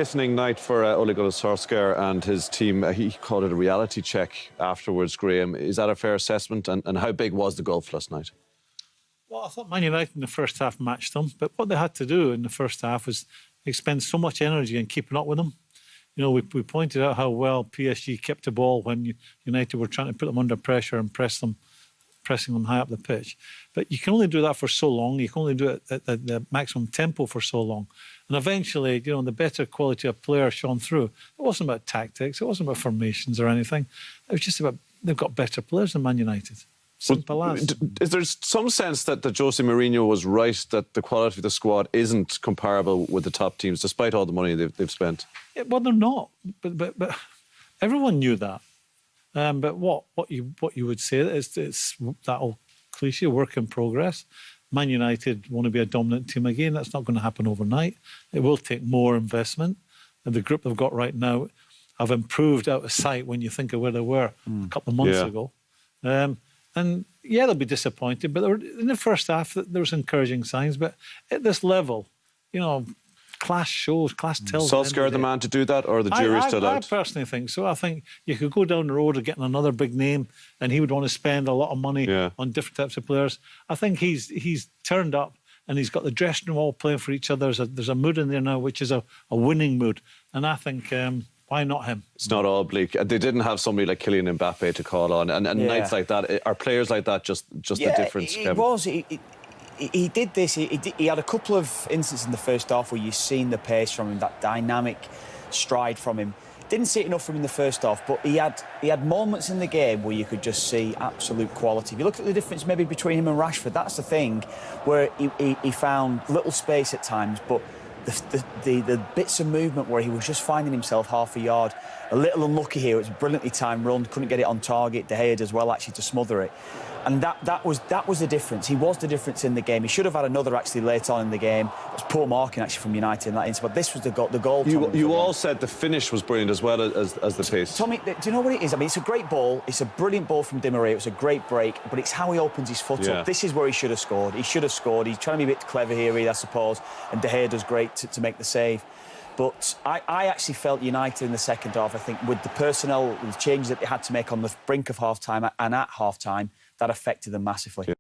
Glistening night for Ole Gunnar Solskjaer and his team. He called it a reality check afterwards, Graeme. Is that a fair assessment? And how big was the gulf last night? Well, I thought Man United in the first half matched them, but what they had to do in the first half was expend so much energy in keeping up with them. You know, we pointed out how well PSG kept the ball when United were trying to put them under pressure and pressing them high up the pitch. But you can only do that for so long. You can only do it at the maximum tempo for so long. And eventually, you know, the better quality of player shone through. It wasn't about tactics. It wasn't about formations or anything. It was just about they've got better players than Man United. Simple as. Is there some sense that Jose Mourinho was right, that the quality of the squad isn't comparable with the top teams, despite all the money they've spent? Yeah, well, they're not. But everyone knew that. But what you would say is it's that old cliche, work in progress. Man United want to be a dominant team again. That's not going to happen overnight. It will take more investment. And the group they've got right now have improved out of sight when you think of where they were a couple of months ago. And yeah, they'll be disappointed. But in the first half, there was encouraging signs. But at this level, you know, class tells. Solskjaer the man to do that, or the jury's still out? I personally think so. I think you could go down the road of getting another big name, and he would want to spend a lot of money on different types of players. I think he's turned up, and he's got the dressing room all playing for each other. There's a mood in there now, which is a winning mood, and I think why not him? It's not all bleak. They didn't have somebody like Kylian Mbappe to call on, and nights like that are players like that just the difference. It was. He did this. He had a couple of instances in the first half where you've seen the pace from him, that dynamic stride from him. Didn't see it enough from him in the first half, but he had moments in the game where you could just see absolute quality. If you look at the difference maybe between him and Rashford, that's the thing, where he found little space at times, but the bits of movement where he was just finding himself half a yard, a little unlucky here. It was a brilliantly timed run, couldn't get it on target. De Gea as well, actually, to smother it. And that was the difference. He was the difference in the game. He should have had another actually late on in the game. It was poor marking actually from United in that instance. But this was the goal. You all said the finish was brilliant as well as the pace. Tommy, do you know what it is? I mean, it's a great ball. It's a brilliant ball from Di Maria. It was a great break. But it's how he opens his foot up. This is where he should have scored. He should have scored. He's trying to be a bit clever here, I suppose. And De Gea does great to make the save. But I actually felt United in the second half, I think, with the personnel, the changes that they had to make on the brink of half-time and at half-time, that affected them massively.